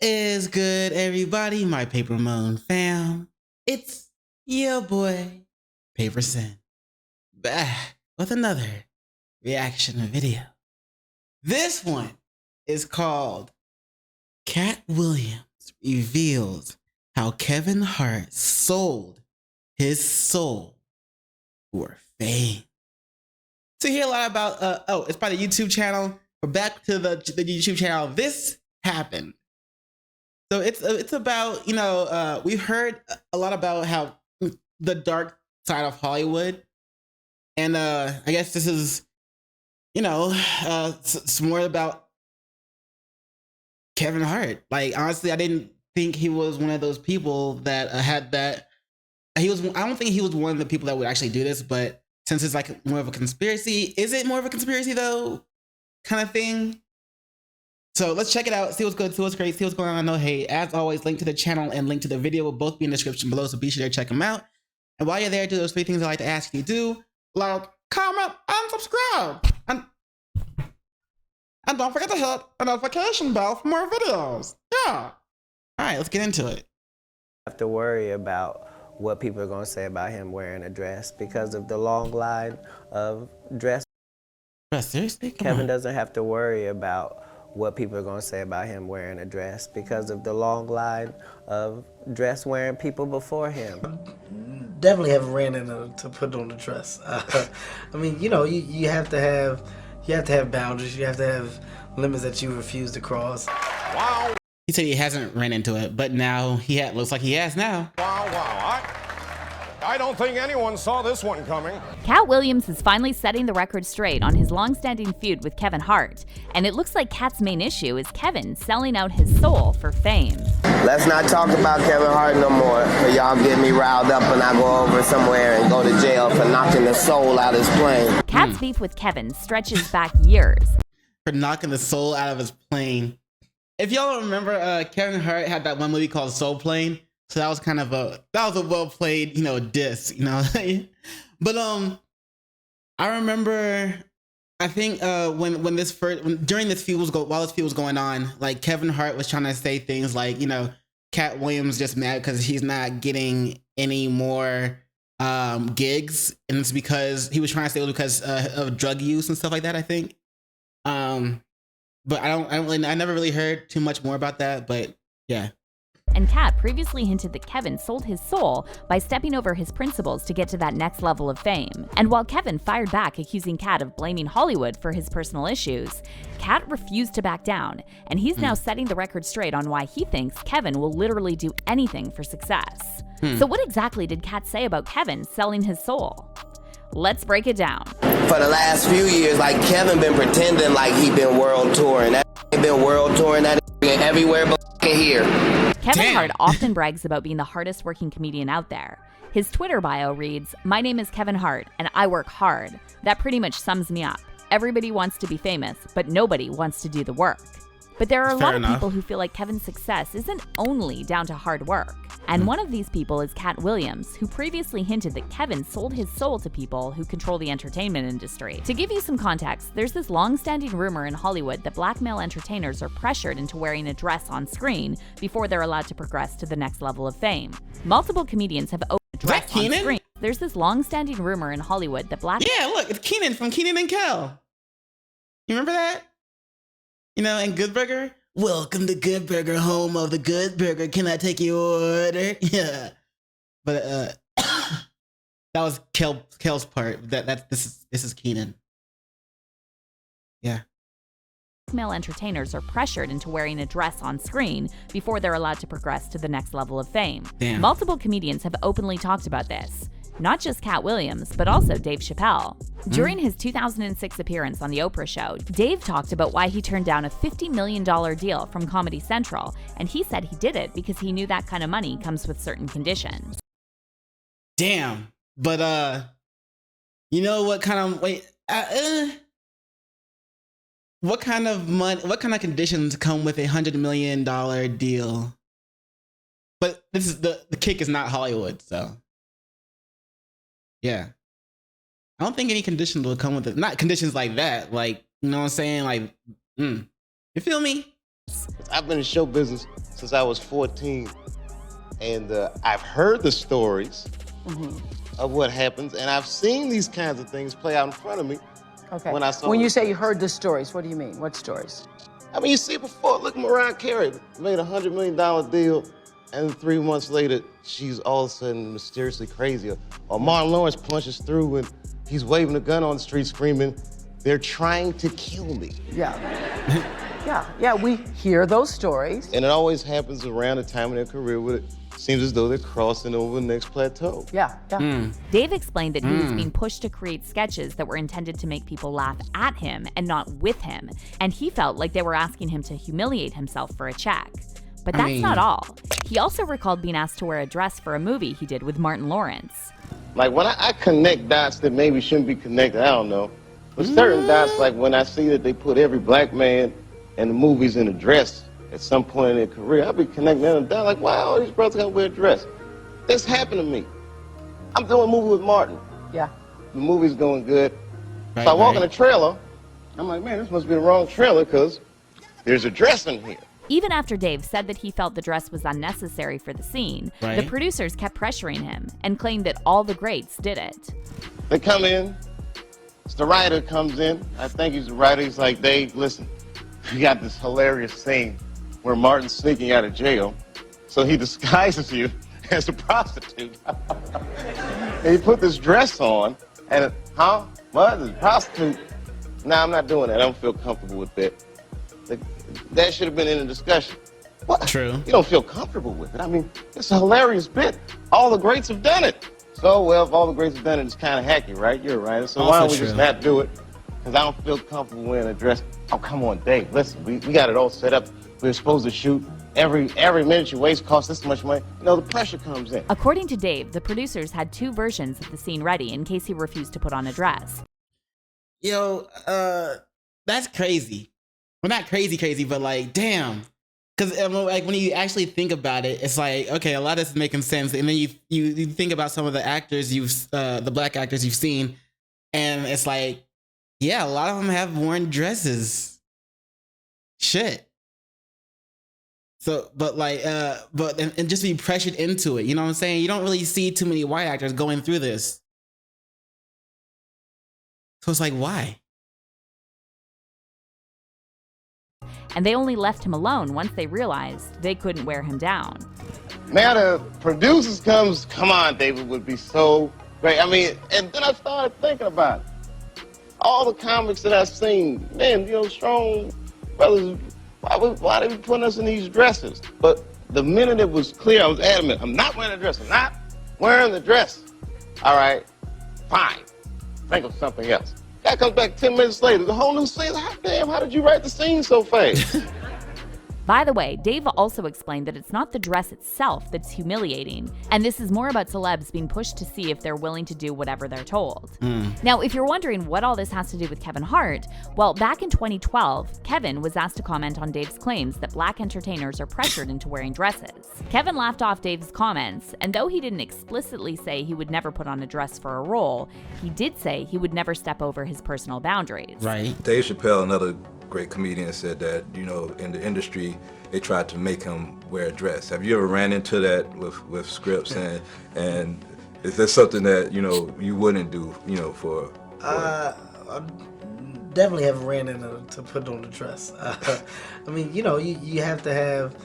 is good, everybody? My Paper Moon fam. It's your boy, PaperSin, back with another reaction video. This one is called Katt Williams reveals how Kevin Hart sold his soul for fame. To hear a lot about, it's by the YouTube channel. We're back to the YouTube channel. This happened. So it's about, we've heard a lot about how the dark side of Hollywood. And I guess this is, it's more about Kevin Hart. Like, honestly, I didn't think he was one of those people that had that. I don't think he was one of the people that would actually do this, but since it's like more of a conspiracy, is it more of a conspiracy though? Kind of thing. So let's check it out, see what's good, see what's great, see what's going on. No hate. As always, link to the channel and link to the video will both be in the description below, so be sure to check them out. And while you're there, do those 3 things I like to ask you to do: like, comment, and subscribe. And don't forget to hit the notification bell for more videos. Yeah. All right, let's get into it. Have to worry about what people are going to say about him wearing a dress because of the long line of dress. Seriously? Kevin doesn't have to worry about what people are going to say about him wearing a dress because of the long line of dress wearing people before him. Definitely haven't ran into to put on the dress. I mean, you have to have boundaries. You have to have limits that you refuse to cross. Wow. He said he hasn't ran into it, but now looks like he has now. Wow. I don't think anyone saw this one coming. Katt Williams is finally setting the record straight on his long-standing feud with Kevin Hart, and it looks like Katt's main issue is Kevin selling out his soul for fame. Let's not talk about Kevin Hart no more, or y'all get me riled up when I go over somewhere and go to jail for knocking the soul out of his plane. Katt's beef with Kevin stretches back years. For knocking the soul out of his plane. If y'all remember, Kevin Hart had that one movie called Soul Plane. So that was kind of a well played, diss, But I remember, I think when during this feud while this feud was going on, like Kevin Hart was trying to say things like, Katt Williams just mad because he's not getting any more gigs, and it's because he was trying to say it was because of drug use and stuff like that, I think. But I never really heard too much more about that, but yeah. And Katt previously hinted that Kevin sold his soul by stepping over his principles to get to that next level of fame. And while Kevin fired back accusing Katt of blaming Hollywood for his personal issues, Katt refused to back down, and he's now setting the record straight on why he thinks Kevin will literally do anything for success. So what exactly did Katt say about Kevin selling his soul? Let's break it down. For the last few years, like, Kevin been pretending like he been world touring. That been world touring, that everywhere but here. Kevin Hart often brags about being the hardest working comedian out there. His Twitter bio reads, "My name is Kevin Hart, and I work hard." That pretty much sums me up. Everybody wants to be famous, but nobody wants to do the work. But there are a lot of people who feel like Kevin's success isn't only down to hard work. And one of these people is Katt Williams, who previously hinted that Kevin sold his soul to people who control the entertainment industry. To give you some context, there's this long-standing rumor in Hollywood that black male entertainers are pressured into wearing a dress on screen before they're allowed to progress to the next level of fame. Multiple comedians have opened a dress on screen. There's this long-standing rumor in Hollywood that Yeah, look, it's Keenan from Keenan and Kel. You remember that? And Good Burger? Welcome to Good Burger, home of the Good Burger. Can I take your order? Yeah. But that was Kel's part. This is Keenan. Yeah. Male entertainers are pressured into wearing a dress on screen before they're allowed to progress to the next level of fame. Damn. Multiple comedians have openly talked about this. Not just Katt Williams, but also Dave Chappelle. During his 2006 appearance on The Oprah Show, Dave talked about why he turned down a $50 million deal from Comedy Central, and he said he did it because he knew that kind of money comes with certain conditions. Damn. But, what kind of, what kind of money, what kind of conditions come with $100 million deal? But this is the kick is not Hollywood, so. Yeah. I don't think any conditions will come with it. Not conditions like that. Like, you know what I'm saying? Like, you feel me? I've been in show business since I was 14. And I've heard the stories of what happens, and I've seen these kinds of things play out in front of me. Okay. When you say you heard the stories, what do you mean? What stories? I mean, you see it before. Look, Mariah Carey made a $100 million deal, and 3 months later, she's all of a sudden mysteriously crazy. Or Martin Lawrence punches through and he's waving a gun on the street screaming, "They're trying to kill me." Yeah. yeah, we hear those stories. And it always happens around the time in their career where it seems as though they're crossing over the next plateau. Yeah. Dave explained that he was being pushed to create sketches that were intended to make people laugh at him and not with him. And he felt like they were asking him to humiliate himself for a check. But that's not all. He also recalled being asked to wear a dress for a movie he did with Martin Lawrence. Like when I connect dots that maybe shouldn't be connected, I don't know. But certain dots, like when I see that they put every black man in the movies in a dress at some point in their career, I'll be connecting them down like, wow, all these brothers gotta wear a dress. This happened to me. I'm doing a movie with Martin. Yeah. The movie's going good. So I walk in the trailer, I'm like, man, this must be the wrong trailer because there's a dress in here. Even after Dave said that he felt the dress was unnecessary for the scene, the producers kept pressuring him and claimed that all the greats did it. They come in, it's the writer comes in, I think he's the writer, he's like, Dave, listen, we got this hilarious scene where Martin's sneaking out of jail, so he disguises you as a prostitute. And he put this dress on, and what, this prostitute? Nah, I'm not doing that, I don't feel comfortable with that. That should have been in the discussion. What? True. You don't feel comfortable with it. I mean, it's a hilarious bit. All the greats have done it. So, well, if all the greats have done it, it's kind of hacky, right? You're right. So why don't we just not do it? Because I don't feel comfortable wearing a dress. Oh, come on, Dave. Listen, we got it all set up. We're supposed to shoot. Every minute you waste costs this much money. You know, the pressure comes in. According to Dave, the producers had 2 versions of the scene ready in case he refused to put on a dress. Yo, that's crazy. Well, not crazy, but like, damn. Because like when you actually think about it, it's like, okay, a lot of this is making sense. And then you think about some of the actors the black actors you've seen, and it's like, yeah, a lot of them have worn dresses. Shit. So, but like, and just be pressured into it. You know what I'm saying? You don't really see too many white actors going through this. So it's like, why? And they only left him alone once they realized they couldn't wear him down. Now the producers come on, David would be so great. I mean, and then I started thinking about it. All the comics that I've seen, man, you know, strong brothers, why they be putting us in these dresses? But the minute it was clear, I was adamant, I'm not wearing a dress, I'm not wearing the dress. All right, fine, think of something else. Guy comes back 10 minutes later, the whole new scene. Damn, how did you write the scene so fast? By the way, Dave also explained that it's not the dress itself that's humiliating, and this is more about celebs being pushed to see if they're willing to do whatever they're told. Now, if you're wondering what all this has to do with Kevin Hart, well, back in 2012, Kevin was asked to comment on Dave's claims that black entertainers are pressured into wearing dresses. Kevin laughed off Dave's comments, and though he didn't explicitly say he would never put on a dress for a role, he did say he would never step over his personal boundaries. Right. Dave Chappelle, another great comedian, said that, you know, in the industry, they tried to make him wear a dress. Have you ever ran into that with scripts, and is that something that, you know, you wouldn't do, you know, for I definitely haven't ran into to put on the dress. I mean, you know, you have to have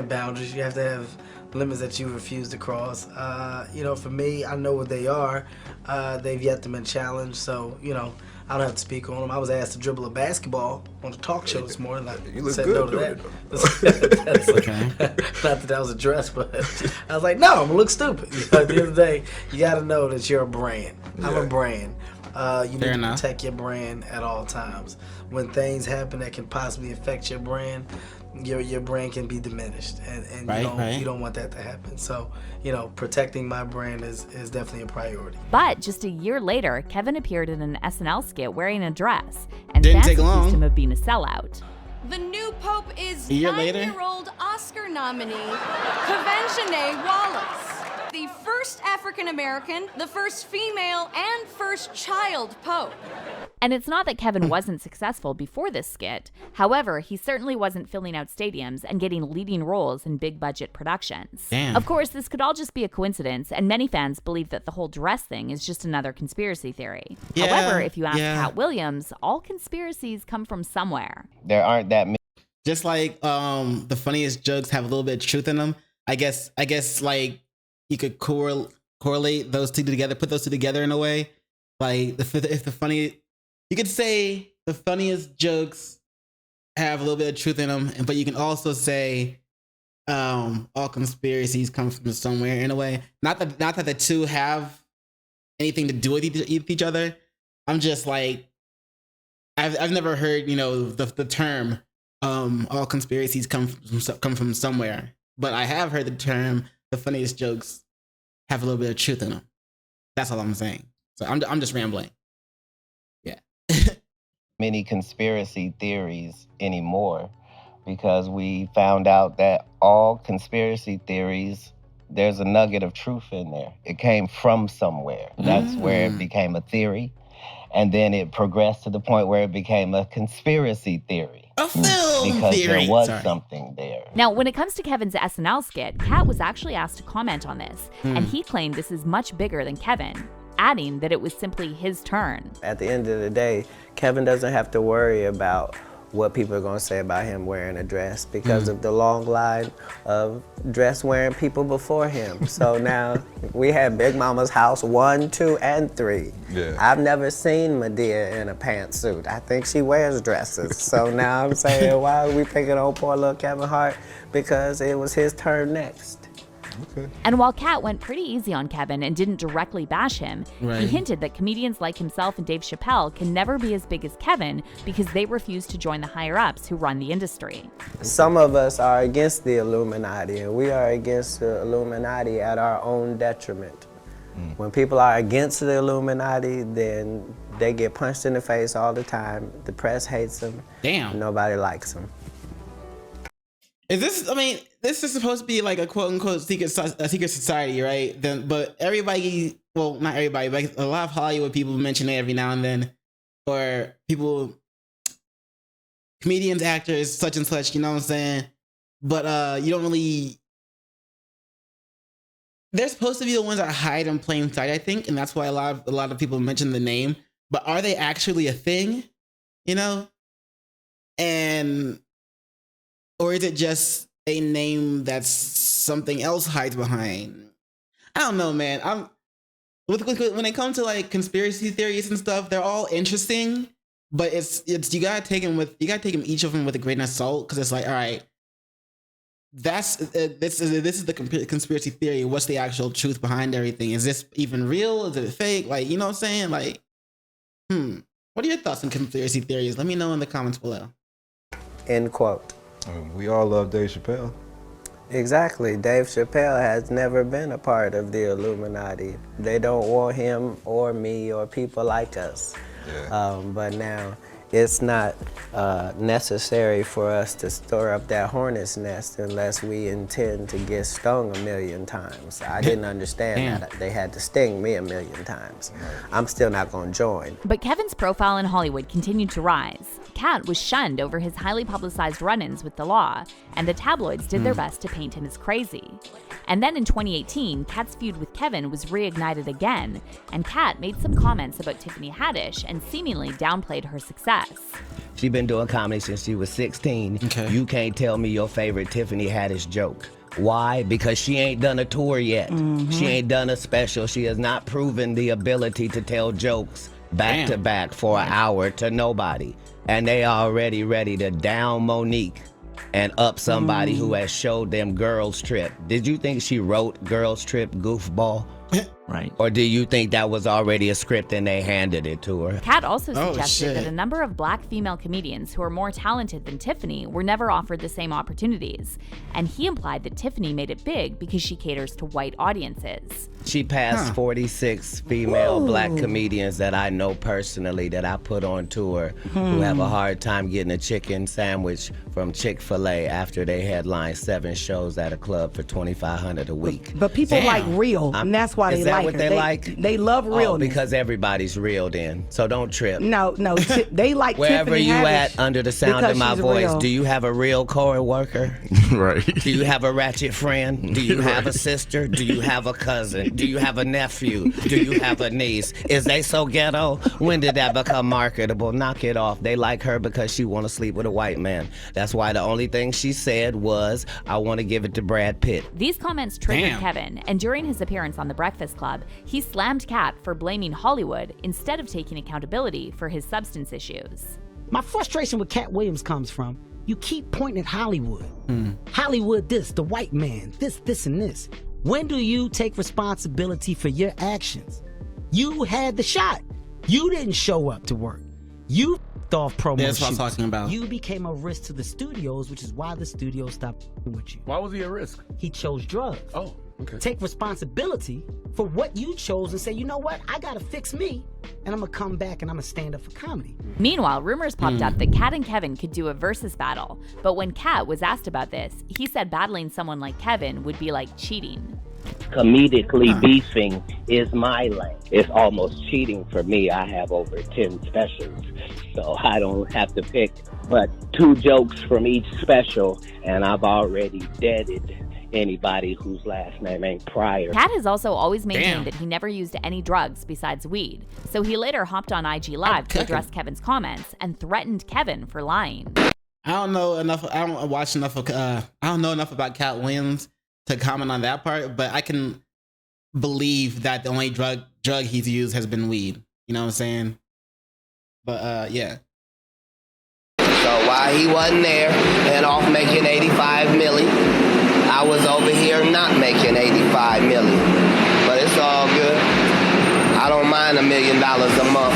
boundaries. You have to have limits that you refuse to cross. You know, for me, I know what they are. They've yet to been challenged, so, you know, I don't have to speak on them. I was asked to dribble a basketball on the talk show this morning. You look good doing it, though. Okay. Not that was a dress, but I was like, no, I'm gonna look stupid. You know, at the end of the day, you got to know that you're a brand. Yeah. I'm a brand. You need to protect your brand at all times. When things happen that can possibly affect your brand, your brand can be diminished, and you don't want that to happen. So, you know, protecting my brand is definitely a priority. But just a year later, Kevin appeared in an SNL skit wearing a dress, and Didn't fans take long. accused him of being a sellout. The new pope is A year later? 9-year-old Oscar nominee Kavenshane Wallace. the first African American, the first female, and first child pope. And it's not that Kevin wasn't successful before this skit. However, he certainly wasn't filling out stadiums and getting leading roles in big budget productions. Damn. Of course, this could all just be a coincidence, and many fans believe that the whole dress thing is just another conspiracy theory. Yeah, However, if you ask yeah. Katt Williams, all conspiracies come from somewhere. There aren't that many. Just like the funniest jokes have a little bit of truth in them. I guess like you could correlate those two together, put those two together in a way. Like if the funny, you could say the funniest jokes have a little bit of truth in them, but you can also say all conspiracies come from somewhere in a way. Not that the two have anything to do with each other. I'm just like, I've never heard, you know, the term all conspiracies come from somewhere, but I have heard the term the funniest jokes have a little bit of truth in them. That's all I'm saying. So I'm just rambling. Yeah. Many conspiracy theories anymore, because we found out that all conspiracy theories, there's a nugget of truth in there. It came from somewhere. That's where it became a theory. And then it progressed to the point where it became a conspiracy theory. A film because theory. there was Sorry. something there. Now, when it comes to Kevin's SNL skit, Katt was actually asked to comment on this, and he claimed this is much bigger than Kevin, adding that it was simply his turn. At the end of the day, Kevin doesn't have to worry about what people are going to say about him wearing a dress because of the long line of dress wearing people before him. So now we had Big Mama's house 1, 2, and 3. Yeah. I've never seen Medea in a pantsuit. I think she wears dresses. So now I'm saying, why are we picking on poor little Kevin Hart? Because it was his turn next. Okay. And while Katt went pretty easy on Kevin and didn't directly bash him, he hinted that comedians like himself and Dave Chappelle can never be as big as Kevin because they refuse to join the higher-ups who run the industry. Some of us are against the Illuminati, and we are against the Illuminati at our own detriment. When people are against the Illuminati, then they get punched in the face all the time. The press hates them. Damn. Nobody likes them. Is this? I mean, this is supposed to be like a quote unquote secret society, right? Then, but everybody, well, not everybody, but a lot of Hollywood people mention it every now and then, or people, comedians, actors, such and such. You know what I'm saying? But you don't really. They're supposed to be the ones that hide in plain sight, I think, and that's why a lot of people mention the name. But are they actually a thing? You know, and. Or is it just a name that something else hides behind? I don't know, man. When it comes to like conspiracy theories and stuff, they're all interesting, but it's you gotta take them each of them with a grain of salt, because it's like, all right, this is the conspiracy theory. What's the actual truth behind everything? Is this even real? Is it fake? Like, you know what I'm saying? Like, what are your thoughts on conspiracy theories? Let me know in the comments below. End quote. We all love Dave Chappelle. Exactly. Dave Chappelle has never been a part of the Illuminati. They don't want him or me or people like us. Yeah. But now it's not necessary for us to stir up that hornet's nest unless we intend to get stung 1,000,000 times. I didn't understand that they had to sting me 1,000,000 times. I'm still not going to join. But Kevin's profile in Hollywood continued to rise. Katt was shunned over his highly publicized run-ins with the law, and the tabloids did their best to paint him as crazy. And then in 2018, Katt's feud with Kevin was reignited again, and Katt made some comments about Tiffany Haddish and seemingly downplayed her success. She's been doing comedy since she was 16. Okay. You can't tell me your favorite Tiffany Haddish joke. Why? Because she ain't done a tour yet. She ain't done a special. She has not proven the ability to tell jokes back to back for an hour to nobody. And they already ready to down Monique and up somebody who has showed them Girls Trip. Did you think she wrote Girls Trip, goofball? Right. Or do you think that was already a script and they handed it to her? Katt also suggested that a number of black female comedians who are more talented than Tiffany were never offered the same opportunities. And he implied that Tiffany made it big because she caters to white audiences. She passed 46 female black comedians that I know personally that I put on tour who have a hard time getting a chicken sandwich from Chick-fil-A after they headline 7 shows at a club for $2,500 a week. But people like real, and that's why they like her. Is that what they like? They love realness. Oh, because everybody's real then. So don't trip. No, they like Wherever Tiffany you Haddish at under the sound of my because she's voice, real. do you have a real co-worker? Right. Do you have a ratchet friend? Do you have a sister? Do you have a cousin? Do you have a nephew? Do you have a niece? Is they so ghetto? When did that become marketable? Knock it off. They like her because she want to sleep with a white man. That's why the only thing she said was, I want to give it to Brad Pitt. These comments triggered Kevin, and during his appearance on The Breakfast Club, he slammed Katt for blaming Hollywood instead of taking accountability for his substance issues. My frustration with Katt Williams comes from, you keep pointing at Hollywood. Hollywood this, the white man, this, and this. When do you take responsibility for your actions? You had the shot. You didn't show up to work. You f***ed off promo That's what I'm shoots. talking about. You became a risk to the studios, which is why the studios stopped with you. Why was he a risk? He chose drugs. Oh, okay. Take responsibility for what you chose and say, you know what, I gotta fix me, and I'm gonna come back and I'm gonna stand up for comedy. Meanwhile, rumors popped up that Katt and Kevin could do a versus battle, but when Katt was asked about this, he said battling someone like Kevin would be like cheating. Comedically beefing is my lane. It's almost cheating for me. I have over 10 specials, so I don't have to pick but 2 jokes from each special, and I've already deaded anybody whose last name ain't Pryor. Katt has also always maintained that he never used any drugs besides weed, so he later hopped on IG Live to address Kevin's comments and threatened Kevin for lying. I don't know enough. I don't watch enough of. I don't know enough about Katt Williams to comment on that part, but I can believe that the only drug he's used has been weed. You know what I'm saying? But yeah. So while he wasn't there and off making 85 million, I was over here not making 85 million. But it's all good. I don't mind $1 million a month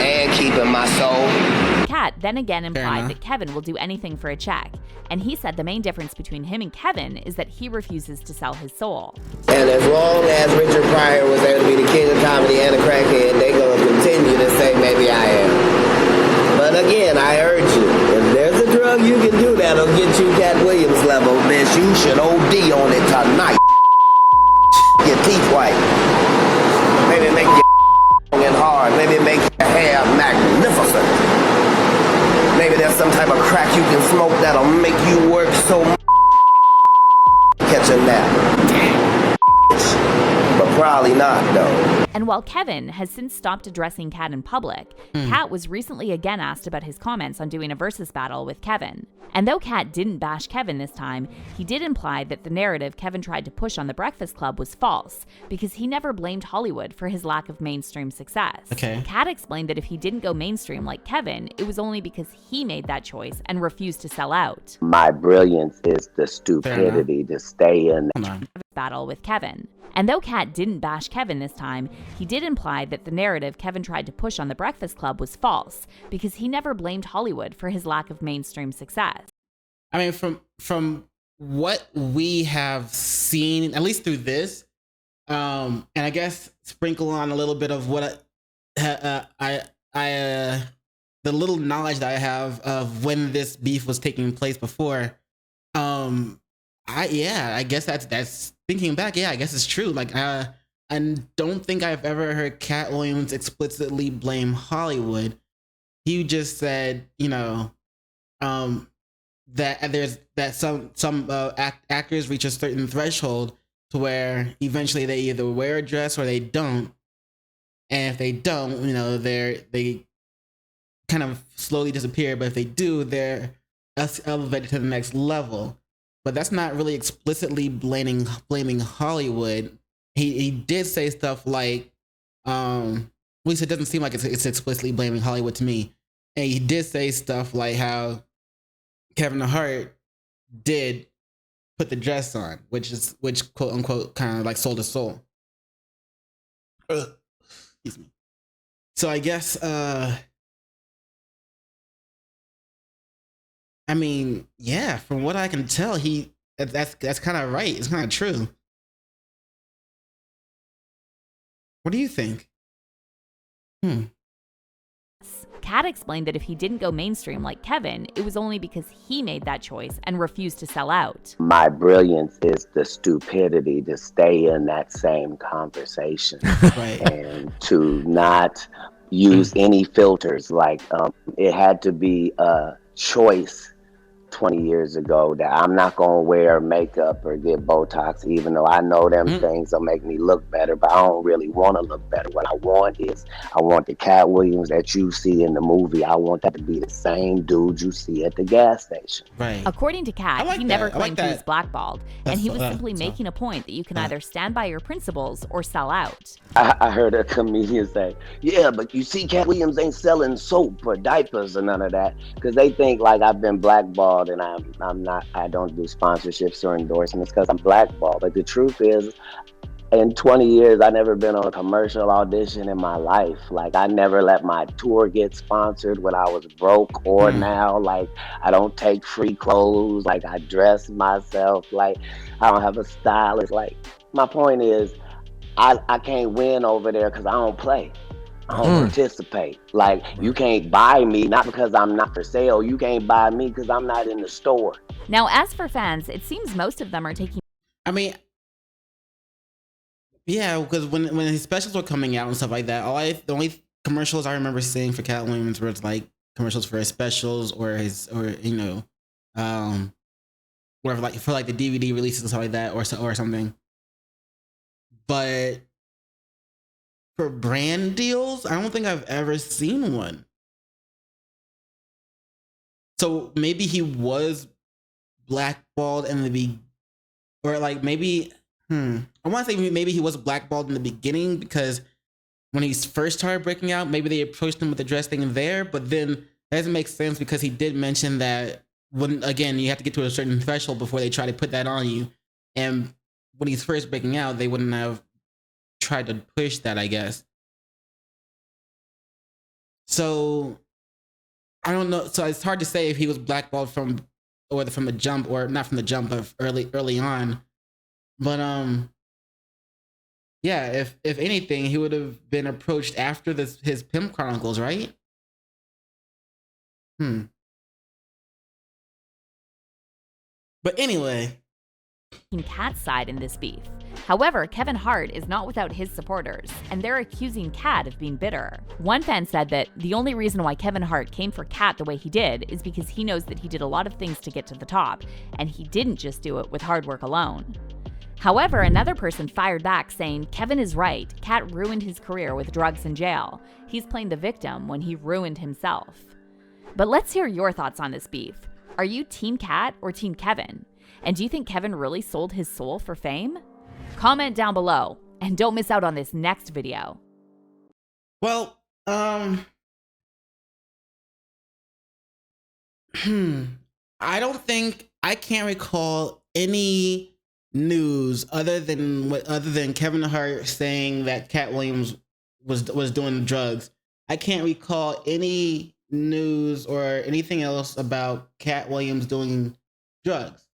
and keeping my soul. Katt then again implied that Kevin will do anything for a check, and he said the main difference between him and Kevin is that he refuses to sell his soul. And as long as Richard Pryor was there to be the king of comedy and a crackhead, they gonna continue to say maybe I am. But again, I urge you, if there's a drug you can do that'll get you Katt Williams level, bitch, you should OD on it tonight. Your teeth white. Maybe make your and hard. Maybe make your hair magnificent. Maybe there's some type of crack you can smoke that'll make you work so catch a nap. But probably not, though. And while Kevin has since stopped addressing Katt in public, Katt was recently again asked about his comments on doing a versus battle with Kevin. And though Katt didn't bash Kevin this time, he did imply that the narrative Kevin tried to push on The Breakfast Club was false, because he never blamed Hollywood for his lack of mainstream success. Katt explained that if he didn't go mainstream like Kevin, it was only because he made that choice and refused to sell out. My brilliance is the stupidity to stay in Battle with Kevin. And though Katt didn't bash Kevin this time, he did imply that the narrative Kevin tried to push on The Breakfast Club was false, because he never blamed Hollywood for his lack of mainstream success. I mean, from what we have seen, at least through this, and I guess sprinkle on a little bit of what the little knowledge that I have of when this beef was taking place before. I guess that's thinking back. Yeah, I guess it's true. Like, I don't think I've ever heard Katt Williams explicitly blame Hollywood. He just said, that some actors reach a certain threshold to where eventually they either wear a dress or they don't, and if they don't, they kind of slowly disappear. But if they do, they're elevated to the next level. But that's not really explicitly blaming Hollywood. He did say stuff like, at least it doesn't seem like it's explicitly blaming Hollywood to me. And he did say stuff like how Kevin Hart did put the dress on, which quote unquote kind of like sold his soul. Excuse me. So I guess I mean, yeah, from what I can tell, that's kind of right. It's kind of true. What do you think? Katt explained that if he didn't go mainstream like Kevin, it was only because he made that choice and refused to sell out. My brilliance is the stupidity to stay in that same conversation and to not use any filters. Like it had to be a choice 20 years ago that I'm not gonna wear makeup or get Botox, even though I know them things will make me look better, but I don't really want to look better. What I want the Katt Williams that you see in the movie. I want that to be the same dude you see at the gas station. Right. According to Katt, he never claimed he was blackballed, and he was simply making a point that you can either stand by your principles or sell out. I heard a comedian say, yeah, but you see, Katt Williams ain't selling soap or diapers or none of that, because they think like I've been blackballed and I'm not. I don't do sponsorships or endorsements because I'm blackballed. But the truth is, in 20 years, I never been on a commercial audition in my life. Like I never let my tour get sponsored when I was broke or now. Like I don't take free clothes. Like I dress myself. Like I don't have a stylist. Like my point is, I can't win over there because I don't play. I don't participate. Like you can't buy me, not because I'm not for sale. You can't buy me because I'm not in the store. Now, as for fans, it seems most of them are taking... I mean, yeah, because when his specials were coming out and stuff like that, the only commercials I remember seeing for Katt Williams were like commercials for his specials or whatever, like for like the DVD releases and stuff like that or something. But for brand deals, I don't think I've ever seen one. So maybe he was blackballed in the or like maybe I want to say maybe he was blackballed in the beginning because when he first started breaking out, maybe they approached him with the dress thing there, but then that doesn't make sense because he did mention that when again you have to get to a certain threshold before they try to put that on you, and when he's first breaking out, they wouldn't have tried to push that, I guess. So I don't know. So it's hard to say if he was blackballed from the jump or not from the jump, but early on. But yeah, if anything, he would have been approached after his Pimp Chronicles, right? But anyway, Katt's side in this beef. However, Kevin Hart is not without his supporters, and they're accusing Katt of being bitter. One fan said that the only reason why Kevin Hart came for Katt the way he did is because he knows that he did a lot of things to get to the top, and he didn't just do it with hard work alone. However, another person fired back saying, Kevin is right, Katt ruined his career with drugs and jail. He's playing the victim when he ruined himself. But let's hear your thoughts on this beef. Are you Team Katt or Team Kevin? And do you think Kevin really sold his soul for fame? Comment down below, and don't miss out on this next video. Well, I can't recall any news other than Kevin Hart saying that Katt Williams was doing drugs. I can't recall any news or anything else about Katt Williams doing drugs.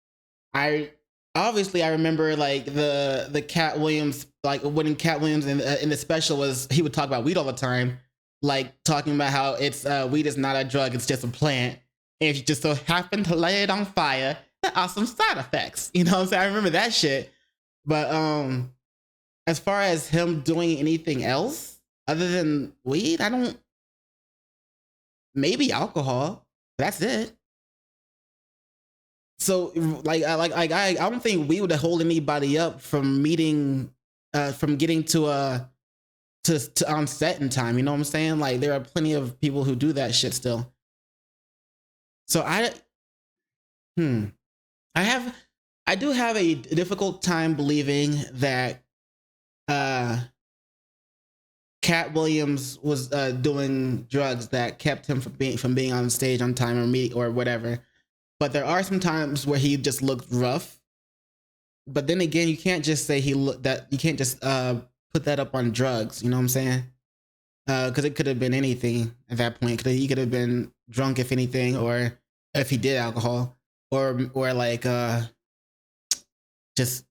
I remember like the Katt Williams, like when Katt Williams in the special was, he would talk about weed all the time, like talking about how it's weed is not a drug, it's just a plant, and if you just so happen to lay it on fire, there are some side effects. You know what I'm saying? I remember that shit. But as far as him doing anything else other than weed, maybe alcohol. That's it. So I don't think we would hold anybody up from meeting, from getting to on set in time. You know what I'm saying? Like there are plenty of people who do that shit still. So I do have a difficult time believing that Katt Williams was doing drugs that kept him from being on stage on time or meet or whatever. But there are some times where he just looked rough. But then again, you can't just say you can't just put that up on drugs. You know what I'm saying? Because it could have been anything at that point. He could have been drunk, if anything, or if he did alcohol, or like just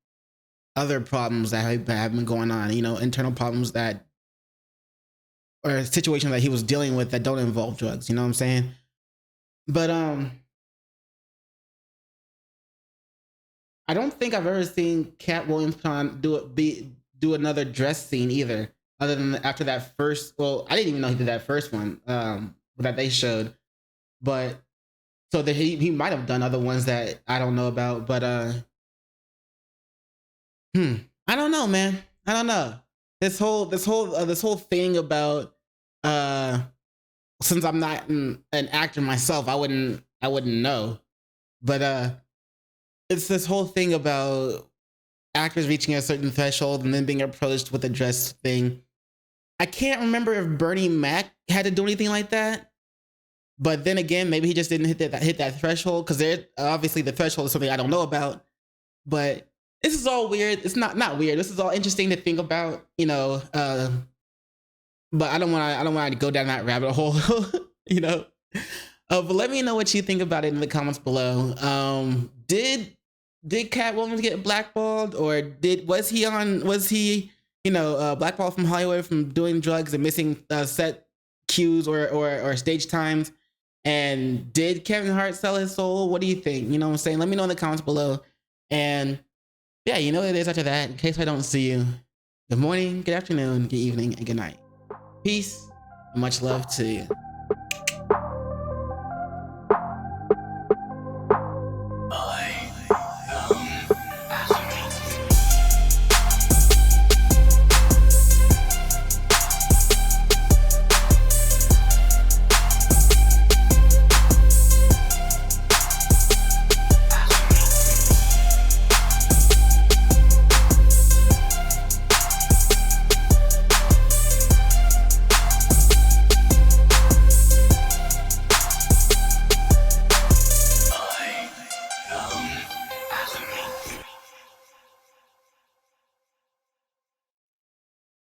other problems that have been going on. You know, internal problems that, or situations that he was dealing with that don't involve drugs. You know what I'm saying? But I don't think I've ever seen Katt Williams do another dress scene either, other than after that first. Well, I didn't even know he did that first one that they showed, but so that he might have done other ones that I don't know about. But I don't know, man. I don't know. This whole thing about since I'm not an actor myself, I wouldn't know. But it's this whole thing about actors reaching a certain threshold and then being approached with a dress thing. I can't remember if Bernie Mac had to do anything like that. But then again, maybe he just didn't hit that threshold, because obviously the threshold is something I don't know about. But this is all weird. It's not weird. This is all interesting to think about, you know. But I don't want to go down that rabbit hole, you know. But let me know what you think about it in the comments below. Did Katt Williams get blackballed, or was he blackballed from Hollywood from doing drugs and missing set cues or stage times? And did Kevin Hart sell his soul? What do you think? You know what I'm saying? Let me know in the comments below. And yeah, you know what it is after that. In case I don't see you, good morning, good afternoon, good evening, and good night. Peace and much love to you.